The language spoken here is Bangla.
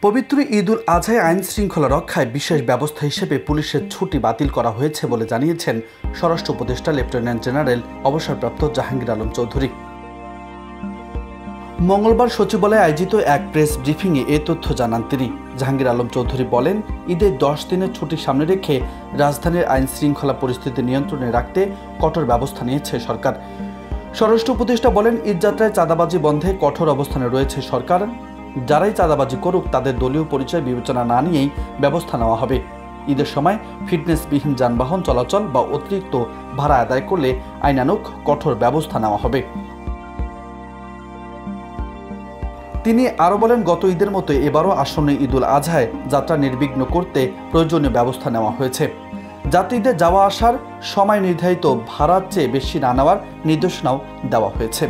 পবিত্র ঈদুল আজহায় আইন শৃঙ্খলা রক্ষায় বিশেষ ব্যবস্থা হিসেবে পুলিশের ছুটি বাতিল করা হয়েছে বলে জানিয়েছেন স্বরাষ্ট্র উপদেষ্টা লেফটেন্যান্ট জেনারেল অবসরপ্রাপ্ত জাহাঙ্গীর আলম চৌধুরী। মঙ্গলবার সচিবালয়ে আয়োজিত এক প্রেস ব্রিফিংয়ে এ তথ্য জানান তিনি। জাহাঙ্গীর আলম চৌধুরী বলেন, ঈদের 10 দিনের ছুটি সামনে রেখে রাজধানীর আইন শৃঙ্খলা পরিস্থিতি নিয়ন্ত্রণে রাখতে কঠোর ব্যবস্থা নিয়েছে সরকার। স্বরাষ্ট্র উপদেষ্টা বলেন, ঈদযাত্রায় চাঁদাবাজি বন্ধে কঠোর অবস্থানে রয়েছে সরকার। যারাই চাঁদাবাজি করুক তাদের দলীয় পরিচয় বিবেচনা না নিয়েই ব্যবস্থা নেওয়া হবে। ঈদের সময় ফিটনেসবিহীন যানবাহন চলাচল বা অতিরিক্ত ভাড়া আদায় করলে আইনানুগ কঠোর ব্যবস্থা নেওয়া হবে। তিনি আরও বলেন, গত ঈদের মতো এবারও আসন্ন ঈদুল আজহায় যাত্রা নির্বিঘ্ন করতে প্রয়োজনীয় ব্যবস্থা নেওয়া হয়েছে। যাত্রীদের যাওয়া আসার সময় নির্ধারিত ভাড়ার চেয়ে বেশি না নেওয়ার নির্দেশনাও দেওয়া হয়েছে।